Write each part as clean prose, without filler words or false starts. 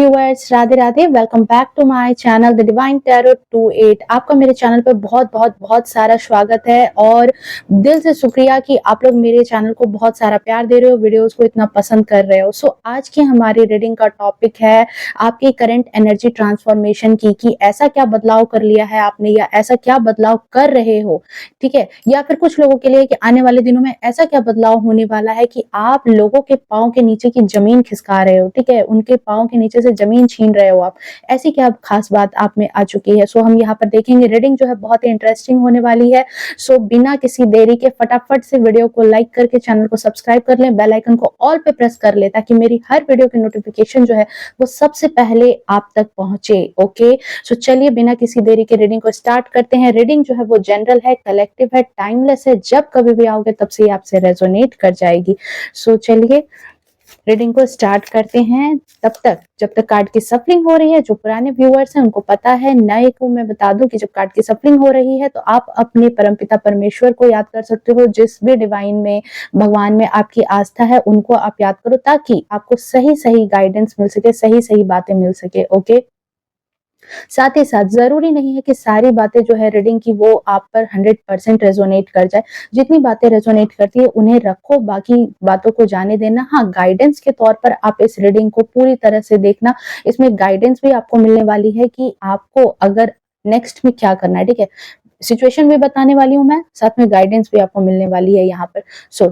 Viewers, Radhe Radhe. Welcome back to my channel the divine tarot 28। आपका मेरे channel पर बहुत बहुत बहुत सारा स्वागत है और दिल से शुक्रिया कि आप लोग मेरे चैनल को बहुत सारा प्यार दे रहे हो, वीडियोस को इतना पसंद कर रहे हो। आज की हमारी रीडिंग का टॉपिक है आपकी करंट एनर्जी ट्रांसफॉर्मेशन की, कि ऐसा क्या बदलाव कर लिया है आपने या ऐसा क्या बदलाव कर रहे हो, ठीक है। या फिर कुछ लोगों के लिए कि आने वाले दिनों में ऐसा क्या बदलाव होने वाला है कि आप लोगों के पाँव के नीचे की जमीन खिसका रहे हो, ठीक है, उनके पाँव के नीचे से जमीन छीन रहे हो आप। ऐसी क्या खास बात आप में आ चुकी है। हम यहाँ पर देखेंगे। रीडिंग जो है बहुत ही इंटरेस्टिंग होने वाली है। बिना किसी देरी के फटाफट से वीडियो को लाइक करके चैनल को सब्सक्राइब कर लें, बेल आइकन को ऑल पे प्रेस कर ले ताकि मेरी हर वीडियो की नोटिफिकेशन जो है वो सबसे पहले आप तक पहुंचे। ओके, चलिए बिना किसी देरी के रीडिंग को स्टार्ट करते हैं। रीडिंग जो है वो जनरल है, कलेक्टिव है, टाइमलेस है। जब कभी भी आओगे तब से आपसे रेजोनेट कर जाएगी। चलिए रीडिंग को स्टार्ट करते हैं। तब तक जब तक कार्ड की सफलिंग हो रही है, जो पुराने व्यूअर्स हैं उनको पता है, नए को मैं बता दूं कि जब कार्ड की सफलिंग हो रही है तो आप अपने परमपिता परमेश्वर को याद कर सकते हो। जिस भी डिवाइन में, भगवान में आपकी आस्था है उनको आप याद करो ताकि आपको सही सही गाइडेंस मिल सके, सही सही बातें मिल सके। ओके, साथ ही साथ जरूरी नहीं है कि सारी बातें जो है रीडिंग की वो आप पर 100% रेजोनेट कर जाए। जितनी बातें रेजोनेट करती है उन्हें रखो, बाकी बातों को जाने देना। हाँ, गाइडेंस के तौर पर आप इस रीडिंग को पूरी तरह से देखना। इसमें गाइडेंस भी आपको मिलने वाली है कि आपको अगर नेक्स्ट में क्या करना है, ठीक है। सिचुएशन भी बताने वाली हूँ मैं, साथ में गाइडेंस भी आपको मिलने वाली है यहाँ पर।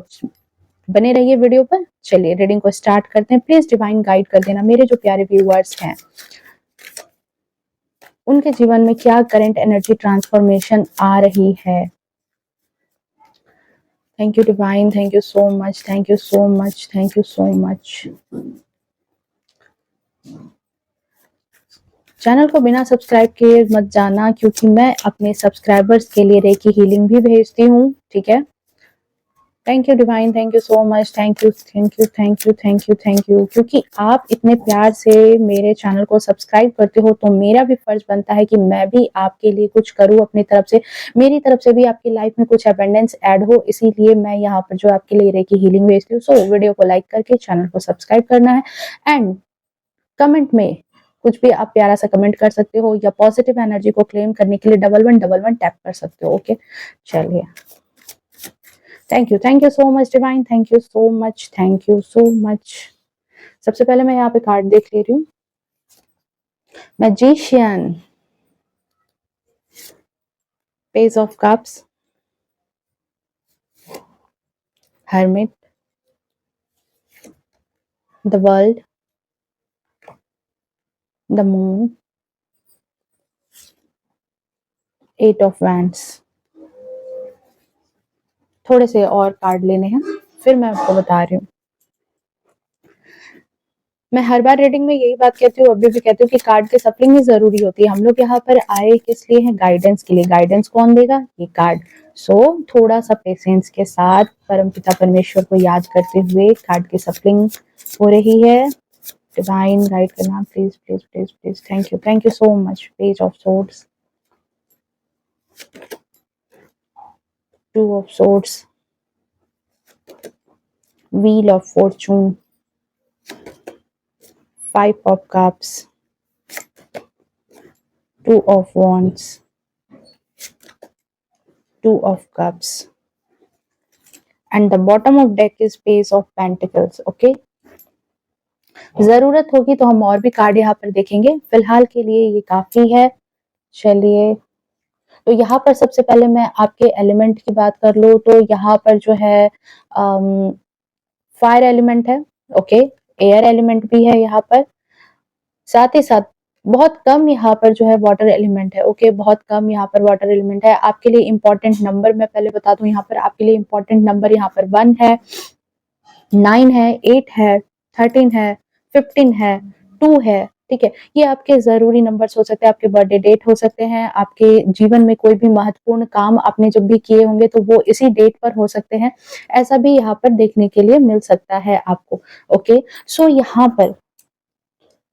बने रहिए वीडियो पर। चलिए रीडिंग को स्टार्ट करते हैं। प्लीज डिवाइन गाइड कर देना मेरे जो प्यारे व्यूअर्स हैं, उनके जीवन में क्या करंट एनर्जी ट्रांसफॉर्मेशन आ रही है। Thank you divine, thank you so much, thank you so much, thank you so much. Channel को बिना सब्सक्राइब किए मत जाना, क्योंकि मैं अपने सब्सक्राइबर्स के लिए रेकी हीलिंग भी भेजती हूँ, ठीक है। Thank you divine, thank you so much, thank you thank you thank you thank you thank you. क्योंकि आप इतने प्यार से मेरे चैनल को सब्सक्राइब करते हो तो मेरा भी फर्ज बनता है कि मैं भी आपके लिए कुछ करूं अपनी तरफ से, मेरी तरफ से भी आपकी लाइफ में कुछ अबंडेंस ऐड हो। इसीलिए मैं यहाँ पर जो आपके लिए रेकी हीलिंग भेजती हूँ। वीडियो को लाइक करके चैनल को सब्सक्राइब करना है एंड कमेंट में कुछ भी आप प्यारा सा कमेंट कर सकते हो या पॉजिटिव एनर्जी को क्लेम करने के लिए 1111 टैप कर सकते हो। ओके, चलिए। Thank you so much divine, thank you so much, thank you so much. सबसे पहले मैं यहाँ पे कार्ड देख ले रही हूँ। Magician, page of cups, hermit, the world, the moon, eight of wands. थोड़े से और कार्ड लेने हैं, फिर मैं आपको बता रही हूँ। मैं हर बार रीडिंग में यही बात कहती हूँ, अभी भी कहती हूँ कि कार्ड की सफलिंग ही जरूरी होती है। हम लोग यहाँ पर आए किस लिए हैं? गाइडेंस के लिए। गाइडेंस कौन देगा? ये कार्ड। थोड़ा सा पेशेंस के साथ परमपिता परमेश्वर को याद करते हुए कार्ड की सफलिंग हो रही है। डिवाइन गाइड करना please please please please. Thank you so much. Page of swords, two of swords, wheel of Fortune, five of cups, two of wands, two of cups, and the bottom of deck is page of pentacles. Okay, जरूरत होगी तो हम और भी card यहाँ पर देखेंगे, फिलहाल के लिए ये काफी है। चलिए, तो यहाँ पर सबसे पहले मैं आपके एलिमेंट की बात कर लूँ तो यहाँ पर जो है फायर एलिमेंट है। ओके, एयर एलिमेंट भी है यहाँ पर, साथ ही साथ बहुत कम यहाँ पर जो है वाटर एलिमेंट है। ओके, बहुत कम यहाँ पर वाटर एलिमेंट है। आपके लिए इंपॉर्टेंट नंबर मैं पहले बता दूं, यहाँ पर आपके लिए इंपॉर्टेंट नंबर यहाँ पर 1 है, 9 है, 8 है, 13 है, 15 है, 2 है, ठीक है। ये आपके जरूरी नंबर्स हो सकते हैं, आपके बर्थडे डेट हो सकते हैं, आपके जीवन में कोई भी महत्वपूर्ण काम आपने जब भी किए होंगे तो वो इसी डेट पर हो सकते हैं। ऐसा भी यहाँ पर देखने के लिए मिल सकता है आपको। ओके, यहाँ पर,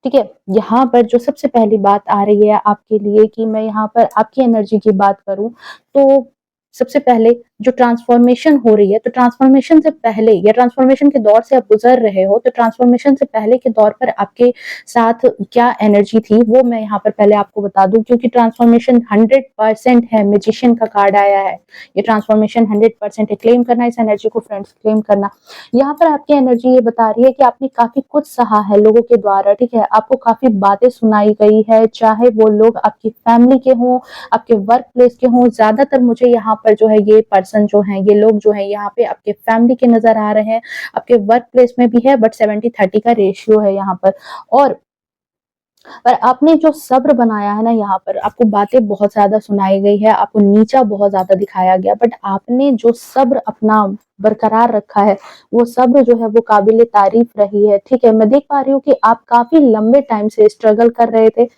ठीक है, यहाँ पर जो सबसे पहली बात आ रही है आपके लिए कि मैं यहाँ पर आपकी एनर्जी की बात करूं तो सबसे पहले जो ट्रांसफॉर्मेशन हो रही है, तो ट्रांसफॉर्मेशन से पहले या ट्रांसफॉर्मेशन के दौर से आप गुजर रहे हो, तो ट्रांसफॉर्मेशन से पहले के दौर पर आपके साथ क्या एनर्जी थी वो मैं यहाँ पर पहले आपको बता दूं, क्योंकि ट्रांसफॉर्मेशन 100% है। मैजिशियन का कार्ड आया है, ये ट्रांसफॉर्मेशन 100% है। क्लेम करना इस एनर्जी को फ्रेंड्स, क्लेम करना। यहाँ पर आपकी एनर्जी ये बता रही है कि आपने काफी कुछ सहा है लोगों के द्वारा, ठीक है। आपको काफी बातें सुनाई गई है, चाहे वो लोग आपकी फैमिली के हों, आपके वर्क प्लेस के हों। ज्यादातर मुझे यहाँ पर जो है ये पर्सन जो है, ये लोग जो है यहाँ पे आपके फैमिली के नजर आ रहे हैं, आपके वर्क प्लेस में भी है, बट 70-30 का रेशियो है यहाँ और पर आपने जो सब्र बनाया है ना, यहाँ पर आपको बातें बहुत ज्यादा सुनाई गई है, आपको नीचा बहुत ज्यादा दिखाया गया, बट आपने जो सब्र अपना बरकरार रखा है, वो सब्र जो है वो काबिले तारीफ रही है, ठीक है। मैं देख पा रही हूँ कि आप काफी लंबे टाइम से स्ट्रगल कर रहे थे।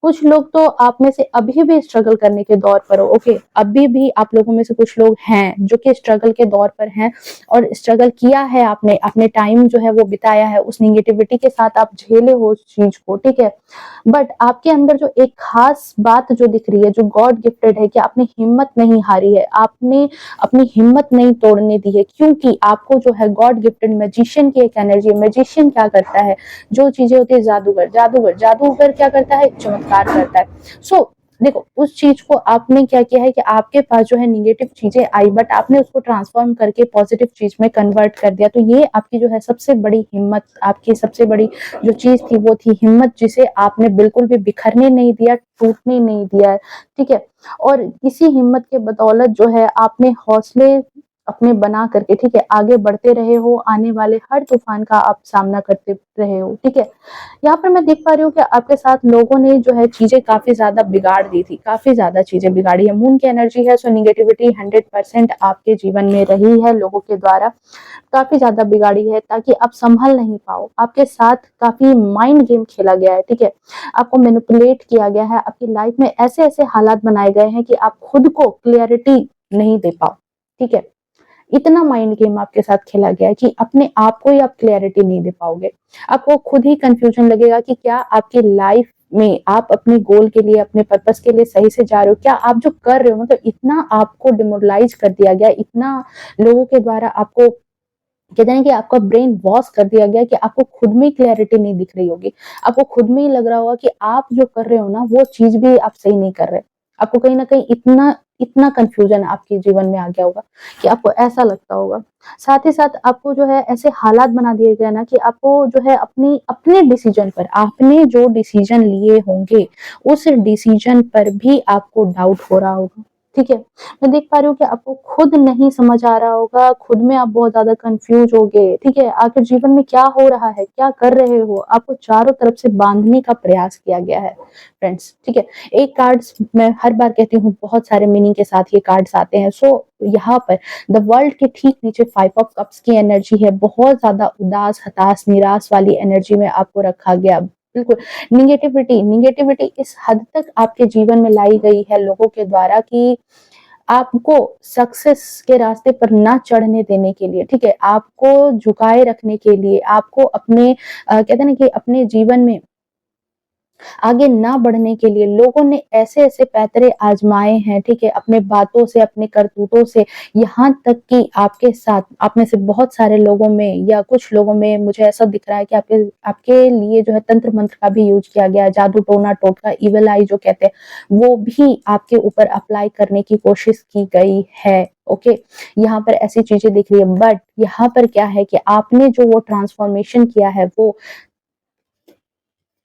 कुछ लोग तो आप में से अभी भी स्ट्रगल करने के दौर पर हो, ओके। अभी भी आप लोगों में से कुछ लोग हैं जो कि स्ट्रगल के दौर पर हैं और स्ट्रगल किया है आपने, अपने टाइम जो है वो बिताया है, उस निगेटिविटी के साथ आप झेले हो उस चीज को, ठीक है। बट आपके अंदर जो एक खास बात जो दिख रही है, जो गॉड गिफ्टेड है, कि आपने हिम्मत नहीं हारी है, आपने अपनी हिम्मत नहीं तोड़ने दी है, क्योंकि आपको जो है गॉड गिफ्टेड मैजिशियन की एक एनर्जी है। मैजिशियन क्या करता है, जो चीजें होती है, जादूगर जादूगर जादूगर क्या करता है, चमत्कार करता है। सो देखो, उस चीज को आपने क्या किया है कि आपके पास जो है निगेटिव चीजें आई, बट आपने उसको ट्रांसफॉर्म करके पॉजिटिव चीज में कन्वर्ट कर दिया। तो ये आपकी जो है सबसे बड़ी हिम्मत, आपकी सबसे बड़ी जो चीज थी वो थी हिम्मत, जिसे आपने बिल्कुल भी बिखरने नहीं दिया, टूटने नहीं दिया है, ठीक है। और इसी हिम्मत के बदौलत जो है आपने हौसले अपने बना करके, ठीक है, आगे बढ़ते रहे हो, आने वाले हर तूफान का आप सामना करते रहे हो, ठीक है। यहाँ पर मैं देख पा रही हूँ कि आपके साथ लोगों ने जो है चीजें काफी ज्यादा बिगाड़ दी थी, काफी ज्यादा चीजें बिगाड़ी है। मून की एनर्जी है, सो निगेटिविटी 100% आपके जीवन में रही है, लोगों के द्वारा काफी ज्यादा बिगाड़ी है, ताकि आप संभल नहीं पाओ। आपके साथ काफी माइंड गेम खेला गया है, ठीक है। आपको मैनिपुलेट किया गया है, आपकी लाइफ में ऐसे ऐसे हालात बनाए गए हैं कि आप खुद को क्लियरिटी नहीं दे पाओ, ठीक है। इतना माइंड गेम आपके साथ खेला गया है कि अपने आप को ही आप क्लैरिटी नहीं दे पाओगे। आपको खुद ही कंफ्यूजन लगेगा कि क्या आपकी लाइफ में आप अपने गोल के लिए, अपने पर्पस के लिए सही से जा रहे हो, क्या आप जो कर रहे हो, मतलब इतना आपको डिमोरलाइज कर दिया गया, इतना लोगों के द्वारा आपको कहते हैं कि आपका ब्रेन वॉश कर दिया गया कि आपको खुद में क्लैरिटी नहीं दिख रही होगी। आपको खुद में ही लग रहा होगा कि आप जो कर रहे हो ना, वो चीज भी आप सही नहीं कर रहे। आपको कहीं ना कहीं इतना इतना कंफ्यूजन आपके जीवन में आ गया होगा कि आपको ऐसा लगता होगा। साथ ही साथ आपको जो है ऐसे हालात बना दिए गए ना कि आपको जो है अपनी अपने डिसीजन पर, आपने जो डिसीजन लिए होंगे उस डिसीजन पर भी आपको डाउट हो रहा होगा, ठीक है। मैं देख पा रही हूँ कि आपको खुद नहीं समझ आ रहा होगा, खुद में आप बहुत ज्यादा कंफ्यूज हो गए, ठीक है। आखिर जीवन में क्या हो रहा है, क्या कर रहे हो, आपको चारों तरफ से बांधने का प्रयास किया गया है फ्रेंड्स, ठीक है। एक कार्ड्स मैं हर बार कहती हूँ, बहुत सारे मीनिंग के साथ ये कार्ड्स आते हैं। सो यहाँ पर द वर्ल्ड के ठीक नीचे 5 ऑफ कप्स की एनर्जी है, बहुत ज्यादा उदास, हताश, निराश वाली एनर्जी में आपको रखा गया। बिल्कुल निगेटिविटी निगेटिविटी इस हद तक आपके जीवन में लाई गई है लोगों के द्वारा कि आपको सक्सेस के रास्ते पर ना चढ़ने देने के लिए, ठीक है, आपको झुकाए रखने के लिए, आपको अपने कहते हैं ना कि अपने जीवन में आगे ना बढ़ने के लिए लोगों ने ऐसे-ऐसे पैतरे आजमाए हैं, ठीक है, अपने बातों से, अपने करतूतों से, यहाँ तक कि आपके साथ, आप में से बहुत सारे लोगों में या कुछ लोगों में मुझे ऐसा दिख रहा है कि आपके आपके लिए जो है तंत्र मंत्र का भी यूज किया गया है, जादू टोना टोटका, इविल आई जो कहते हैं, वो भी आपके ऊपर अप्लाई करने की कोशिश की गई है, ओके। यहाँ पर ऐसी चीजें दिख रही है, बट यहाँ पर क्या है कि आपने जो वो ट्रांसफॉर्मेशन किया है, वो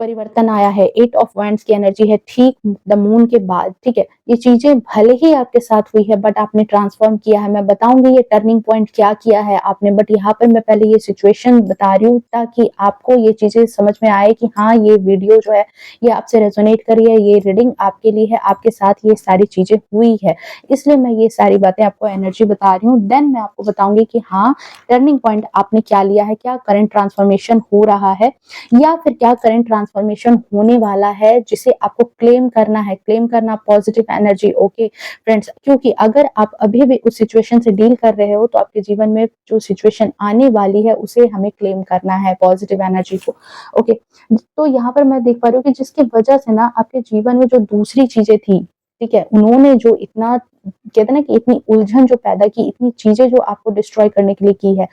परिवर्तन आया है। 8 ऑफ वैंड्स की एनर्जी है ठीक द मून के बाद, ठीक है। ये चीजें भले ही आपके साथ हुई है, बट आपने ट्रांसफॉर्म किया है। मैं बताऊंगी ये टर्निंग पॉइंट क्या किया है आपने, बट यहाँ पर मैं पहले ये सिचुएशन बता रही हूँ ताकि आपको ये चीजें समझ में आए कि हाँ, ये वीडियो जो है ये आपसे रेजोनेट कर रही है, ये रीडिंग आपके लिए है, आपके साथ ये सारी चीजें हुई है, इसलिए मैं ये सारी बातें आपको एनर्जी बता रही हूँ। देन मैं आपको बताऊंगी कि हाँ, टर्निंग पॉइंट आपने क्या लिया है, क्या करंट ट्रांसफॉर्मेशन हो रहा है, या फिर क्या करंट ट्रांसफॉर्मेशन होने वाला है जिसे आपको क्लेम करना है। क्लेम करना पॉजिटिव एनर्जी, ओके फ्रेंड्स, क्योंकि अगर आप अभी भी उस सिचुएशन से डील कर रहे हो तो आपके जीवन में जो सिचुएशन आने वाली है उसे हमें क्लेम करना है, पॉजिटिव एनर्जी को, ओके। तो यहाँ पर मैं देख पा रही हूँ कि जिसकी वजह से ना आपके जीवन में जो दूसरी चीजें थी, ठीक है, उन्होंने जो इतना कहते हैं ना कि इतनी उलझन जो पैदा की, इतनी चीजें जो आपको डिस्ट्रॉय करने के लिए की है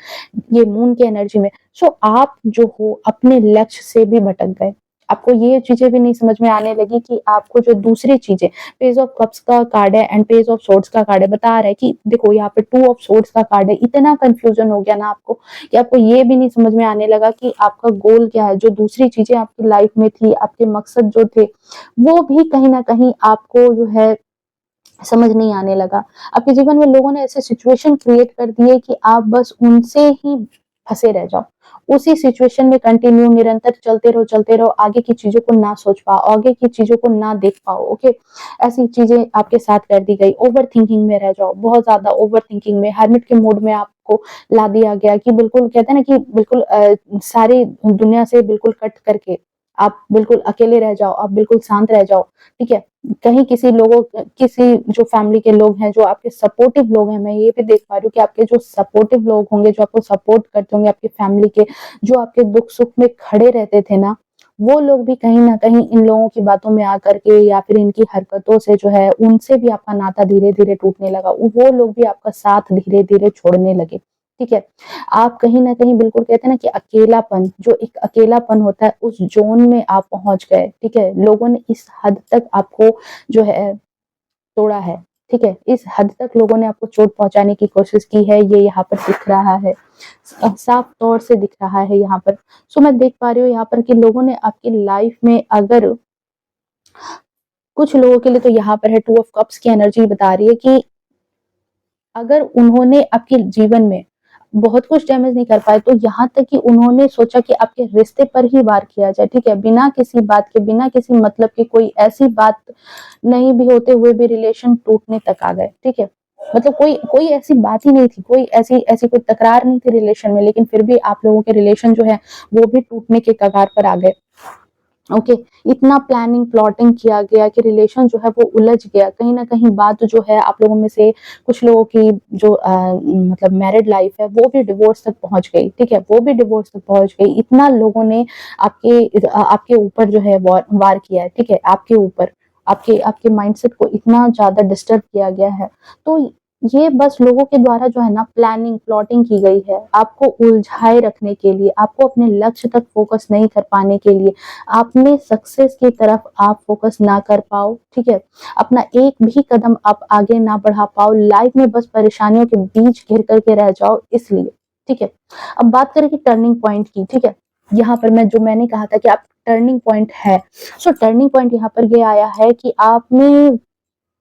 ये मून की एनर्जी में, सो आप जो हो अपने लक्ष्य से भी भटक गए। आपको ये चीजें भी नहीं समझ में आने लगी कि आपको जो दूसरी चीजें, पेज ऑफ कप्स का कार्ड है एंड पेज ऑफ सोर्ड्स का कार्ड है, बता रहा है कि देखो यहाँ पे टू ऑफ सोर्ड्स का कार्ड है। इतना कंफ्यूजन हो गया ना आपको कि आपको ये भी नहीं समझ में आने लगा कि आपका गोल क्या है, जो दूसरी चीजें आपकी लाइफ में थी, आपके मकसद जो थे, वो भी कहीं ना कहीं आपको जो है समझ नहीं आने लगा। आपके जीवन में लोगों ने ऐसे सिचुएशन क्रिएट कर दिए कि आप बस उनसे ही फंसे रह जाओ, उसी सिचुएशन में कंटिन्यू निरंतर चलते रहो, आगे की चीजों को ना सोच पाओ, आगे की चीजों को ना देख पाओ। ओके, ऐसी चीजें आपके साथ कर दी गई। ओवर थिंकिंग में रह जाओ, बहुत ज्यादा ओवर थिंकिंग में, हरमिट के मूड में आपको ला दिया गया कि बिल्कुल कहते हैं ना कि बिल्कुल सारी दुनिया से बिल्कुल कट करके आप बिल्कुल अकेले रह जाओ, आप बिल्कुल शांत रह जाओ। ठीक है, कहीं किसी जो फैमिली के लोग हैं, जो आपके सपोर्टिव लोग हैं, मैं ये भी देख पा रही हूँ कि आपके जो सपोर्टिव लोग होंगे, जो आपको सपोर्ट करते होंगे, आपकी फैमिली के, जो आपके दुख सुख में खड़े रहते थे ना, वो लोग भी कहीं ना कहीं इन लोगों की बातों में आकर के या फिर इनकी हरकतों से जो है उनसे भी आपका नाता धीरे धीरे टूटने लगा। वो लोग भी आपका साथ धीरे धीरे छोड़ने लगे। ठीक है, आप कहीं ना कहीं बिल्कुल कहते हैं ना कि अकेलापन, जो एक अकेलापन होता है, उस जोन में आप पहुंच गए। ठीक है, लोगों ने इस हद तक आपको जो है तोड़ा है। ठीक है, इस हद तक लोगों ने आपको चोट पहुंचाने की कोशिश की है, ये यहाँ पर दिख रहा है, साफ तौर से दिख रहा है यहाँ पर। सो मैं देख पा रही हूँ यहाँ पर कि लोगों ने आपकी लाइफ में, अगर कुछ लोगों के लिए तो यहाँ पर है टू ऑफ कप्स की एनर्जी बता रही है कि अगर उन्होंने आपके जीवन में बहुत कुछ डैमेज नहीं कर पाए, तो यहाँ तक कि उन्होंने सोचा कि आपके रिश्ते पर ही वार किया जाए। ठीक है, बिना किसी बात के, बिना किसी मतलब की, कोई ऐसी बात नहीं भी होते हुए भी रिलेशन टूटने तक आ गए। ठीक है, मतलब कोई कोई ऐसी बात ही नहीं थी, कोई ऐसी ऐसी कोई तकरार नहीं थी रिलेशन में, लेकिन फिर भी आप लोगों के रिलेशन जो है वो भी टूटने के कगार पर आ गए। ओके, इतना प्लानिंग प्लॉटिंग किया गया कि रिलेशन जो है वो उलझ गया। कहीं ना कहीं बात जो है आप लोगों में से कुछ लोगों की जो मतलब मैरिड लाइफ है वो भी डिवोर्स तक पहुंच गई। ठीक है, वो भी डिवोर्स तक पहुंच गई। इतना लोगों ने आपके ऊपर जो है वार किया है। ठीक है, आपके ऊपर, आपके आपके माइंडसेट को इतना ज्यादा डिस्टर्ब किया गया है। तो ये बस लोगों के द्वारा जो है ना प्लानिंग प्लॉटिंग की गई है, आपको उलझाए रखने के लिए, आपको अपने लक्ष्य तक फोकस नहीं कर पाने के लिए, अपने सक्सेस की तरफ आप फोकस ना कर पाओ। ठीक है, अपना एक भी कदम आप आगे ना बढ़ा पाओ, लाइफ में बस परेशानियों के बीच घिर करके रह जाओ, इसलिए। ठीक है, अब बात करें कि टर्निंग पॉइंट की। ठीक है, यहाँ पर मैंने कहा था कि आप टर्निंग पॉइंट है। सो टर्निंग पॉइंट यहाँ पर ये आया है कि आप में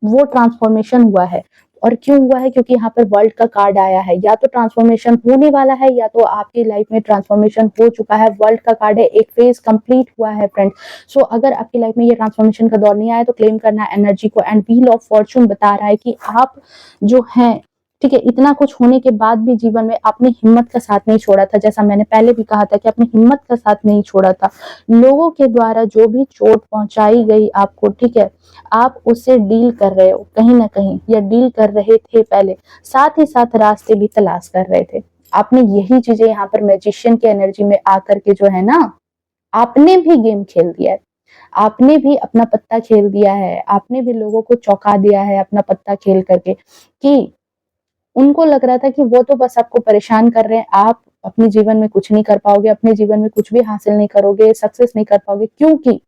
वो ट्रांसफॉर्मेशन हुआ है। और क्यों हुआ है? क्योंकि यहाँ पर वर्ल्ड का कार्ड आया है। या तो ट्रांसफॉर्मेशन होने वाला है, या तो आपकी लाइफ में ट्रांसफॉर्मेशन हो चुका है। वर्ल्ड का कार्ड है, एक फेज कंप्लीट हुआ है फ्रेंड। सो अगर आपकी लाइफ में ये ट्रांसफॉर्मेशन का दौर नहीं आया तो क्लेम करना है एनर्जी को। एंड व्हील ऑफ फॉर्चून बता रहा है कि आप जो हैं, ठीक है, इतना कुछ होने के बाद भी जीवन में आपने हिम्मत का साथ नहीं छोड़ा था। जैसा मैंने पहले भी कहा था कि आपने हिम्मत का साथ नहीं छोड़ा था। लोगों के द्वारा जो भी चोट पहुंचाई गई आपको, ठीक है, आप उससे डील कर रहे हो कहीं ना कहीं, या डील कर रहे थे पहले, साथ ही साथ रास्ते भी तलाश कर रहे थे। आपने यही चीजें यहाँ पर मैजिशियन की एनर्जी में आकर के जो है ना, आपने भी गेम खेल दिया है। आपने भी अपना पत्ता खेल दिया है। आपने भी लोगों को चौंका दिया है अपना पत्ता खेल करके, कि उनको लग रहा था कि वो तो बस आपको परेशान कर रहे हैं, आप अपने जीवन में कुछ नहीं कर पाओगे, अपने जीवन में कुछ भी हासिल नहीं करोगे, सक्सेस नहीं कर पाओगे। क्योंकि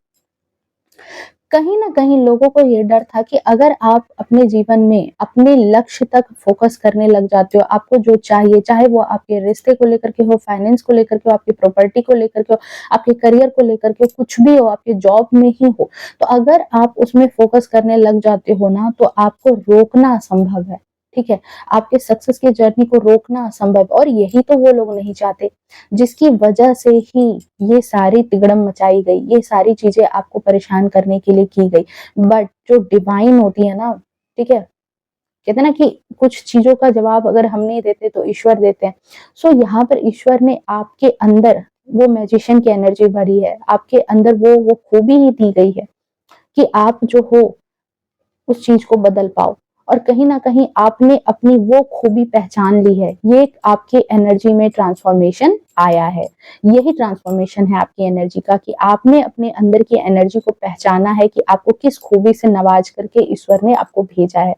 कहीं ना कहीं लोगों को ये डर था कि अगर आप अपने जीवन में अपने लक्ष्य तक फोकस करने लग जाते हो, आपको जो चाहिए, चाहे वो आपके रिश्ते को लेकर के हो, फाइनेंस को लेकर के हो, आपकी प्रॉपर्टी को लेकर के हो, आपके करियर को लेकर के हो, कुछ भी हो, आपके जॉब में ही हो, तो अगर आप उसमें फोकस करने लग जाते हो ना, तो आपको रोकना असंभव है। ठीक है, आपके सक्सेस की जर्नी को रोकना असंभव, और यही तो वो लोग नहीं चाहते, जिसकी वजह से ही ये सारी तिगड़म मचाई गई, ये सारी चीजें आपको परेशान करने के लिए की गई। बट जो डिवाइन होती है ना, ठीक है, कहते हैं ना कि कुछ चीजों का जवाब अगर हम नहीं देते तो ईश्वर देते हैं। सो यहाँ पर ईश्वर ने आपके अंदर वो मैजिशियन की एनर्जी भरी है, आपके अंदर वो खूबी ही दी गई है कि आप जो हो उस चीज को बदल पाओ, और कहीं ना कहीं आपने अपनी वो खूबी पहचान ली है। ये एक आपकी एनर्जी में ट्रांसफॉर्मेशन आया है। यही ट्रांसफॉर्मेशन है आपकी एनर्जी का कि आपने अपने अंदर की एनर्जी को पहचाना है कि आपको किस खूबी से नवाज करके ईश्वर ने आपको भेजा है।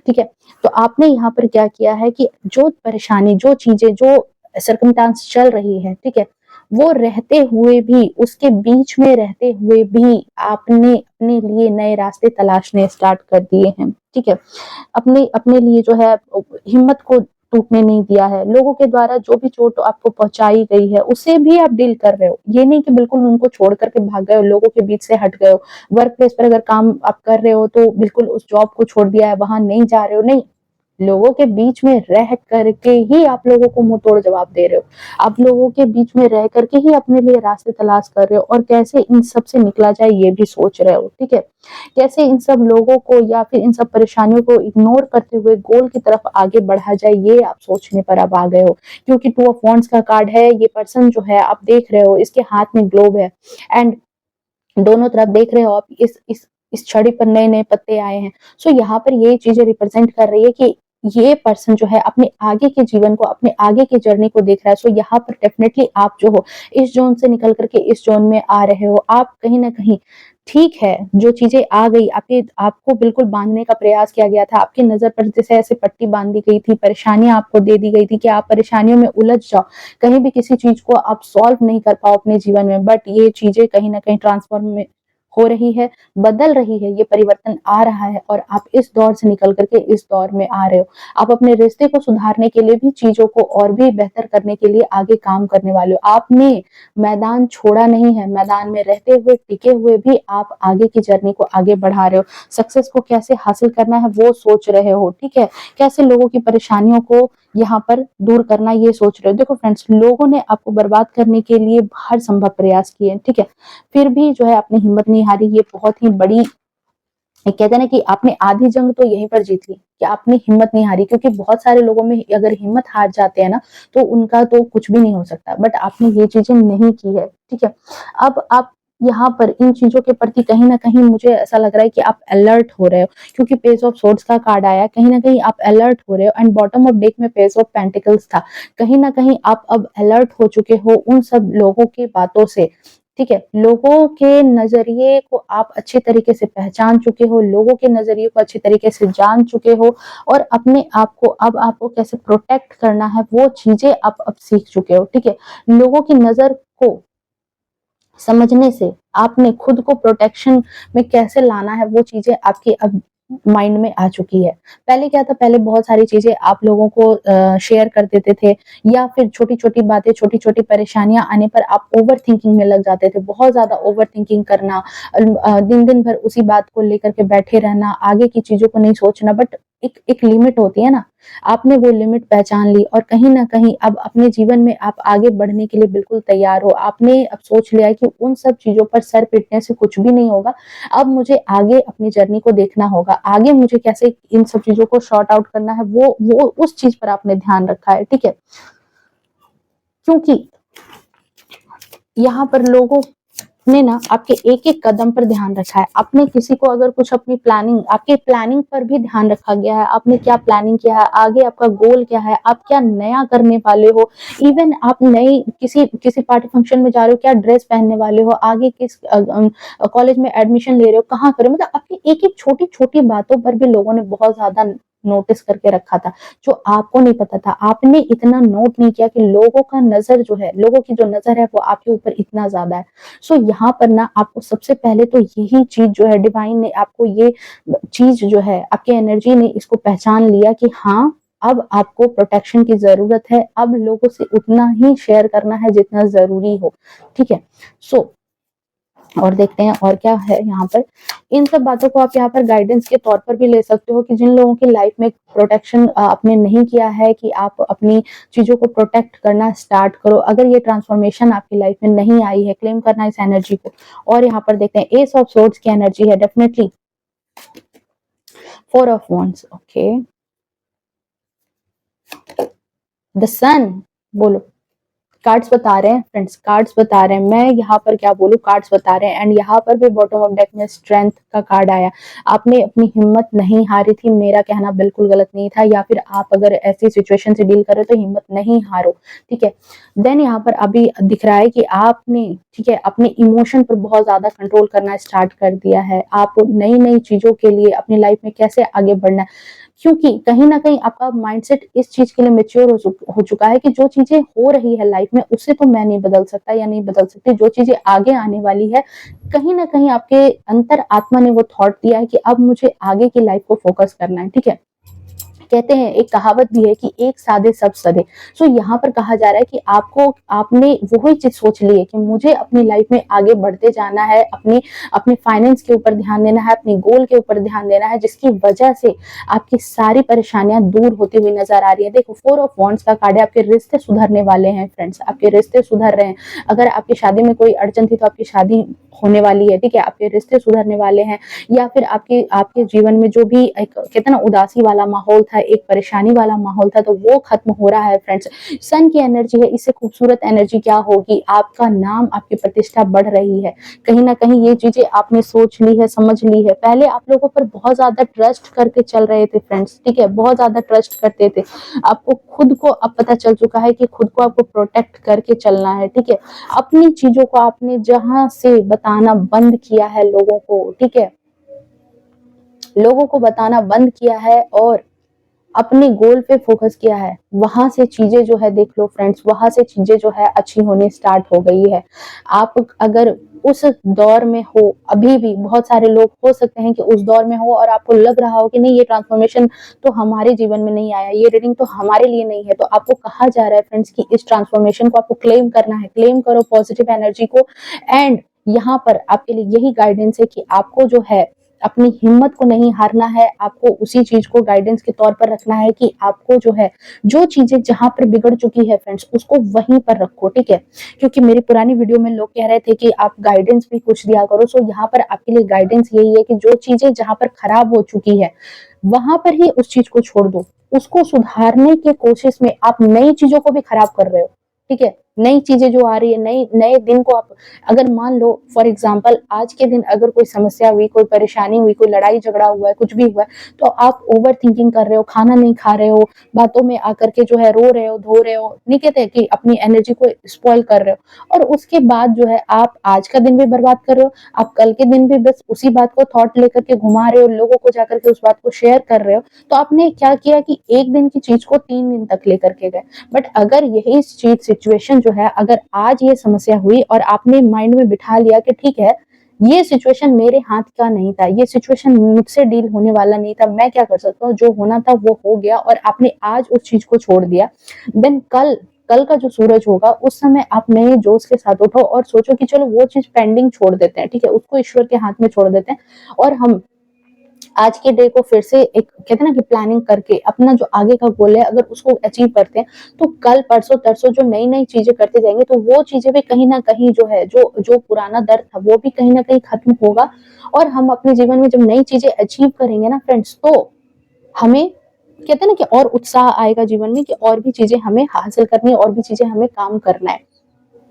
ठीक है, तो आपने यहाँ पर क्या किया है कि जो परेशानी, जो चीजें, जो सर्कमस्टांस चल रही है, ठीक है, वो रहते हुए भी, उसके बीच में रहते हुए भी आपने अपने लिए नए रास्ते तलाशने स्टार्ट कर दिए हैं। ठीक है, अपने अपने लिए जो है हिम्मत को टूटने नहीं दिया है। लोगों के द्वारा जो भी चोट आपको पहुंचाई गई है उससे भी आप डील कर रहे हो। ये नहीं कि बिल्कुल उनको छोड़ करके भाग गए हो, लोगों के बीच से हट गए हो। वर्क प्लेस पर अगर काम आप कर रहे हो तो बिल्कुल उस जॉब को छोड़ दिया है, वहां नहीं जा रहे हो, नहीं, लोगों के बीच में रह करके ही आप लोगों को मुंह तोड़ जवाब दे रहे हो। आप लोगों के बीच में रह करके ही अपने लिए रास्ते तलाश कर रहे हो और कैसे इन सब से निकला जाए ये भी सोच रहे हो। ठीक है, कैसे इन सब लोगों को या फिर इन सब परेशानियों को इग्नोर करते हुए गोल की तरफ आगे बढ़ा जाए, ये आप सोचने पर अब आ गए हो। क्योंकि 2 ऑफ वांड्स का कार्ड है, ये पर्सन जो है आप देख रहे हो, इसके हाथ में ग्लोब है एंड दोनों तरफ देख रहे हो आप, इस छड़ी पर नए नए पत्ते आए हैं। सो यहाँ पर ये चीजें रिप्रेजेंट कर रही है कि ये पर्सन जो है अपने आगे के जीवन को, अपने आगे की जर्नी को देख रहा है। सो यहाँ पर डेफिनेटली आप जो हो इस जोन से निकल करके इस जोन में आ रहे हो। आप कहीं ना कहीं, ठीक है, जो चीजें आ गई आपके, आपको बिल्कुल बांधने का प्रयास किया गया था, आपकी नजर पर जैसे ऐसे पट्टी बांधी गई थी, परेशानियां आपको दे दी गई थी कि आप परेशानियों में उलझ जाओ, कहीं भी किसी चीज को आप सॉल्व नहीं कर पाओ अपने जीवन में। बट ये चीजें कहीं ना कहीं ट्रांसफॉर्म हो रही है, बदल रही है, ये परिवर्तन आ रहा है और आप इस दौर से निकल करके इस दौर में आ रहे हो। आप अपने रिश्ते को सुधारने के लिए भी, चीजों को और भी बेहतर करने के लिए आगे काम करने वाले हो। आपने मैदान छोड़ा नहीं है, मैदान में रहते हुए, टिके हुए भी आप आगे की जर्नी को आगे बढ़ा रहे हो। सक्सेस को कैसे हासिल करना है वो सोच रहे हो। ठीक है, कैसे लोगों की परेशानियों को यहाँ पर दूर करना ये सोच रहे हो। देखो फ्रेंड्स, लोगों ने आपको बर्बाद करने के लिए हर संभव प्रयास किए, ठीक है, फिर भी जो है आपने हिम्मत नहीं हारी। ये बहुत ही बड़ी, कहते हैं ना कि आपने आधी जंग तो यहीं पर जीत ली कि आपने हिम्मत नहीं हारी। क्योंकि बहुत सारे लोगों में अगर हिम्मत हार जाते हैं ना तो उनका तो कुछ भी नहीं हो सकता, बट आपने ये चीजें नहीं की है। ठीक है, अब आप यहाँ पर इन चीजों के प्रति कहीं ना कहीं मुझे ऐसा लग रहा है कि आप अलर्ट हो रहे हो। क्योंकि पेज ऑफ सोर्ड्स का कार्ड आया, कहीं ना कहीं आप अलर्ट हो रहे हो एंड बॉटम ऑफ डेक में पेज ऑफ पेंटिकल्स था। कहीं ना कहीं आप अब अलर्ट हो चुके हो उन सब लोगों की बातों से। ठीक है, लोगों के नजरिए को आप अच्छे तरीके से पहचान चुके हो, लोगों के नजरिए को अच्छे तरीके से जान चुके हो और अपने आप को, अब आपको कैसे प्रोटेक्ट करना है वो चीजें आप अब सीख चुके हो। ठीक है, लोगों की नजर को समझने से आपने खुद को प्रोटेक्शन में कैसे लाना है वो चीजें आपके अब माइंड में आ चुकी है। पहले क्या था, पहले बहुत सारी चीजें आप लोगों को शेयर कर देते थे या फिर छोटी छोटी बातें, छोटी छोटी परेशानियां आने पर आप ओवर थिंकिंग में लग जाते थे। बहुत ज्यादा ओवर थिंकिंग करना, दिन दिन भर उसी बात को लेकर के बैठे रहना, आगे की चीजों को नहीं सोचना। बट एक एक लिमिट होती है ना, आपने वो लिमिट पहचान ली और कहीं ना कहीं अब अपने जीवन में आप आगे बढ़ने के लिए बिल्कुल तैयार हो। आपने अब सोच लिया है कि उन सब चीजों पर सर पीटने से कुछ भी नहीं होगा। अब मुझे आगे अपनी जर्नी को देखना होगा, आगे मुझे कैसे इन सब चीजों को शॉर्ट आउट करना है वो उस चीज पर आपने ध्यान रखा है। ठीक है, क्योंकि यहाँ पर लोगों ने ना आपके एक एक कदम पर ध्यान रखा है। आपने किसी को अगर कुछ अपनी प्लानिंग, आपके प्लानिंग पर भी ध्यान रखा गया है। आपने क्या प्लानिंग किया है, आगे आपका गोल क्या है, आप क्या नया करने वाले हो, इवन आप नई किसी किसी पार्टी फंक्शन में जा रहे हो, क्या ड्रेस पहनने वाले हो, आगे किस कॉलेज में एडमिशन ले रहे हो, कहाँ करो, मतलब आपकी एक एक छोटी छोटी बातों पर भी लोगों ने बहुत ज्यादा नोटिस करके रखा था, जो आपको नहीं पता था। आपने इतना नोट नहीं किया कि लोगों का नजर जो है, लोगों की जो नजर है वो आपके ऊपर इतना ज्यादा है। सो यहाँ पर ना आपको सबसे पहले तो यही चीज जो है, डिवाइन ने आपको ये चीज जो है, आपके एनर्जी ने इसको पहचान लिया कि हाँ, अब आपको प्रोटेक्शन की जरूरत है। अब लोगों से उतना ही शेयर करना है जितना जरूरी हो। ठीक है, सो और देखते हैं और क्या है यहाँ पर। इन सब बातों को आप यहाँ पर गाइडेंस के तौर पर भी ले सकते हो कि जिन लोगों की लाइफ में प्रोटेक्शन आपने नहीं किया है, कि आप अपनी चीजों को प्रोटेक्ट करना स्टार्ट करो। अगर ये ट्रांसफॉर्मेशन आपकी लाइफ में नहीं आई है, क्लेम करना इस एनर्जी को। और यहाँ पर देखते हैं एस ऑफ सोर्ड्स की एनर्जी है, definitely 4 of wands, okay, the sun, बोलो कार्ड्स बता रहे हैं फ्रेंड्स, कार्ड्स बता रहे हैं, मैं यहाँ पर क्या बोलूँ, कार्ड्स बता रहे हैं। एंड यहाँ पर भी बॉटम ऑफ डेक में स्ट्रेंथ का कार्ड आया। आपने अपनी हिम्मत नहीं हारी थी, मेरा कहना बिल्कुल गलत नहीं था, या फिर आप अगर ऐसी सिचुएशन से डील कर रहे हो तो हिम्मत नहीं हारो, ठीक है। देन यहाँ पर अभी दिख रहा है कि आपने, ठीक है, अपने इमोशन पर बहुत ज्यादा कंट्रोल करना स्टार्ट कर दिया है। आप नई नई चीजों के लिए अपनी लाइफ में कैसे आगे बढ़ना है, क्योंकि कहीं ना कहीं आपका माइंडसेट इस चीज के लिए मेच्योर हो चुका है कि जो चीजें हो रही है लाइफ में उसे तो मैं नहीं बदल सकता या नहीं बदल सकती, जो चीजें आगे आने वाली है कहीं ना कहीं आपके अंतर आत्मा ने वो थॉट दिया है कि अब मुझे आगे की लाइफ को फोकस करना है, ठीक है। कहते हैं, एक कहावत भी है कि एक साधे सब सधे। सो यहाँ पर कहा जा रहा है कि आपने वही चीज सोच ली है कि मुझे अपनी लाइफ में आगे बढ़ते जाना है, अपने अपने फाइनेंस के ऊपर ध्यान देना है, अपने गोल के ऊपर ध्यान देना है, जिसकी वजह से आपकी सारी परेशानियां दूर होती हुई नजर आ रही है। देखो, 4 ऑफ वॉन्ड्स का कार्ड है, आपके रिश्ते सुधरने वाले हैं फ्रेंड्स, आपके रिश्ते सुधर रहे हैं। अगर आपकी शादी में कोई अड़चन थी तो आपकी शादी होने वाली है, ठीक है, आपके रिश्ते सुधरने वाले हैं। या फिर आपके आपके जीवन में जो भी एक कहते हैं ना उदासी वाला माहौल था, एक परेशानी वाला माहौल था, तो वो खत्म हो रहा है फ्रेंड्स। सन की एनर्जी है, इससे खूबसूरत एनर्जी क्या होगी, आपका नाम, आपकी प्रतिष्ठा बढ़ रही है। कहीं ना कहीं ये चीजें आपने सोच ली है, समझ ली है। पहले आप लोगों पर बहुत ज्यादा ट्रस्ट करके चल रहे थे फ्रेंड्स, ठीक है, बहुत ज्यादा ट्रस्ट करते थे। आपको खुद को अब पता चल चुका है कि खुद को आपको प्रोटेक्ट करके चलना है, ठीक है। अपनी चीजों को आपने जहां से बताना बंद किया है लोगों को, ठीक है, लोगों को बताना बंद किया है और अपने गोल पे फोकस किया है, वहां से चीजें जो है, देख लो फ्रेंड्स, वहां से चीजें जो है अच्छी होनी स्टार्ट हो गई है। आप अगर उस दौर में हो, अभी भी बहुत सारे लोग हो सकते हैं कि उस दौर में हो और आपको लग रहा हो कि नहीं, ये ट्रांसफॉर्मेशन तो हमारे जीवन में नहीं आया, ये रीडिंग तो हमारे लिए नहीं है, तो आपको कहा जा रहा है फ्रेंड्स कि इस ट्रांसफॉर्मेशन को आपको क्लेम करना है, क्लेम करो पॉजिटिव एनर्जी को। एंड यहाँ पर आपके लिए यही गाइडेंस है कि आपको जो है अपनी हिम्मत को नहीं हारना है, आपको उसी चीज को गाइडेंस के तौर पर रखना है कि आपको जो है, जो चीजें जहां पर बिगड़ चुकी है फ्रेंड्स, उसको वहीं पर रखो, ठीक है। क्योंकि मेरी पुरानी वीडियो में लोग कह रहे थे कि आप गाइडेंस भी कुछ दिया करो, सो यहाँ पर आपके लिए गाइडेंस यही है कि जो चीजें जहां पर खराब हो चुकी है वहां पर ही उस चीज को छोड़ दो। उसको सुधारने की कोशिश में आप नई चीजों को भी खराब कर रहे हो, ठीक है। नई चीजें जो आ रही है, नई नए दिन को आप अगर मान लो फॉर एग्जाम्पल आज के दिन अगर कोई समस्या हुई, कोई परेशानी हुई, कोई लड़ाई झगड़ा हुआ है, कुछ भी हुआ है, तो आप ओवर थिंकिंग कर रहे हो, खाना नहीं खा रहे हो, बातों में आकर के जो है रो रहे हो, धो रहे हो, नहीं कहते कि अपनी एनर्जी को स्पॉइल कर रहे हो, और उसके बाद जो है आप आज का दिन भी बर्बाद कर रहे हो, आप कल के दिन भी बस उसी बात को थॉट लेकर के घुमा रहे हो, लोगों को जाकर के उस बात को शेयर कर रहे हो। तो आपने क्या किया कि एक दिन की चीज को 3 दिन तक लेकर के गए। बट अगर यही चीज सिचुएशन जो है, अगर आज ये समस्या हुई और आपने माइंड में बिठा लिया कि ठीक है, ये सिचुएशन मेरे हाथ का नहीं था, ये सिचुएशन मुझसे डील होने वाला नहीं था, मैं क्या कर सकता हूँ, जो होना था वो हो गया, और आपने आज उस चीज को छोड़ दिया। देन कल कल का जो सूरज होगा उस समय आप नए जोश के साथ उठो और सोचो कि चलो वो चीज पेंडिंग छोड़ देते हैं, ठीक है, उसको ईश्वर के हाथ में छोड़ देते हैं, और हम आज के डे को फिर से एक कहते हैं ना कि प्लानिंग करके अपना जो आगे का गोल है अगर उसको अचीव करते हैं, तो कल परसों तरसों जो नई नई चीजें करते जाएंगे तो वो चीजें भी कहीं ना कहीं जो है, जो जो पुराना दर्द था वो भी कहीं ना कहीं खत्म होगा। और हम अपने जीवन में जब नई चीजें अचीव करेंगे ना फ्रेंड्स, तो हमें कहते हैं ना कि और उत्साह आएगा जीवन में कि और भी चीजें हमें हासिल करनी है, और भी चीजें हमें काम करना है,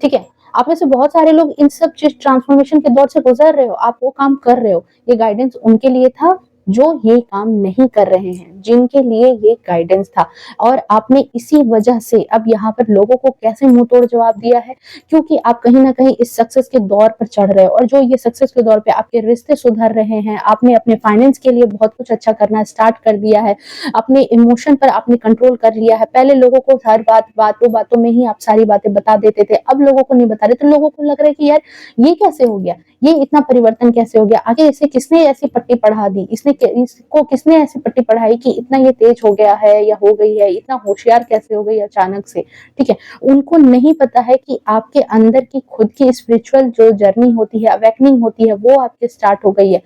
ठीक है। आप में से बहुत सारे लोग इन सब चीज ट्रांसफॉर्मेशन के दौर से गुजर रहे हो, आप वो काम कर रहे हो, ये गाइडेंस उनके लिए था जो ये काम नहीं कर रहे हैं, जिनके लिए ये गाइडेंस था। और आपने इसी वजह से अब यहाँ पर लोगों को कैसे मुंह तोड़ जवाब दिया है, क्योंकि आप कहीं ना कहीं इस सक्सेस के दौर पर चढ़ रहे हो, और जो ये सक्सेस के दौर पे आपके रिश्ते सुधर रहे हैं, आपने अपने फाइनेंस के लिए बहुत कुछ अच्छा करना स्टार्ट कर दिया है, अपने इमोशन पर आपने कंट्रोल कर लिया है। पहले लोगों को हर बातों बातों में ही आप सारी बातें बता देते थे, अब लोगों को नहीं बता रहे, तो लोगों को लग रहा है कि यार ये कैसे हो गया, ये इतना परिवर्तन कैसे हो गया, आगे इसे किसने ऐसी पट्टी पढ़ा दी, इसको किसने ऐसी पट्टी पढ़ाई कि इतना ये तेज हो गया है या हो गई है, इतना होशियार कैसे हो गई अचानक से, ठीक है। उनको नहीं पता है कि आपके अंदर की खुद की स्पिरिचुअल जो जर्नी होती है, अवेकनिंग होती है, वो आपके स्टार्ट हो गई है।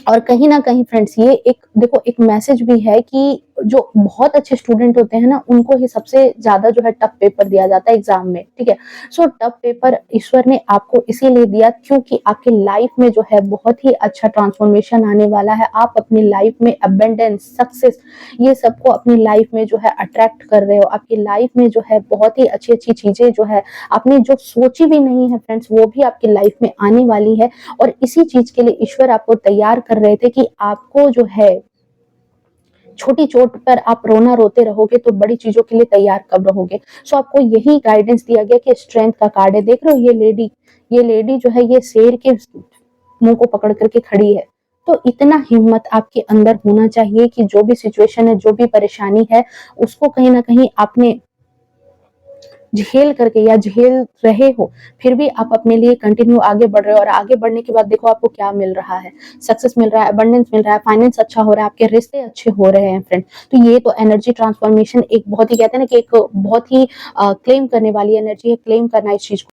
और कहीं ना कहीं फ्रेंड्स ये एक देखो एक मैसेज भी है कि जो बहुत अच्छे स्टूडेंट होते हैं ना, उनको ही सबसे ज्यादा जो है टफ पेपर दिया जाता है एग्जाम में, ठीक है। सो टफ पेपर ईश्वर ने आपको इसीलिए दिया क्योंकि आपकी लाइफ में जो है बहुत ही अच्छा ट्रांसफॉर्मेशन आने वाला है। आप अपनी लाइफ में अबेंडेंस, सक्सेस, ये सबको अपनी लाइफ में जो है अट्रैक्ट कर रहे हो। आपकी लाइफ में जो है बहुत ही अच्छी अच्छी चीजें जो है आपने जो सोची भी नहीं है फ्रेंड्स, वो भी आपकी लाइफ में आने वाली है। और इसी चीज के लिए ईश्वर आपको तैयार कर रहे थे कि आपको जो है छोटी चोट पर आप रोना रोते रहोगे तो बड़ी चीजों के लिए तैयार कब रहोगे। सो आपको यही गाइडेंस दिया गया कि स्ट्रेंथ का कार्ड है। देख रहे हो ये लेडी जो है ये शेर के मुंह को पकड़ करके खड़ी है। तो इतना हिम्मत आपके अंदर होना चाहिए कि जो भी सिचुएशन है, जो भी परेशानी है, उसको कहीं ना कहीं आपने झेल करके या झेल रहे हो, फिर भी आप अपने लिए कंटिन्यू आगे बढ़ रहे हो। और आगे बढ़ने के बाद देखो आपको क्या मिल रहा है, सक्सेस मिल रहा है, अबंडेंस मिल रहा है, फाइनेंस अच्छा हो रहा है, आपके रिश्ते अच्छे हो रहे हैं फ्रेंड। तो ये तो एनर्जी ट्रांसफॉर्मेशन एक बहुत ही कहते हैं ना कि एक बहुत ही क्लेम करने वाली एनर्जी है। क्लेम करना इस चीज को।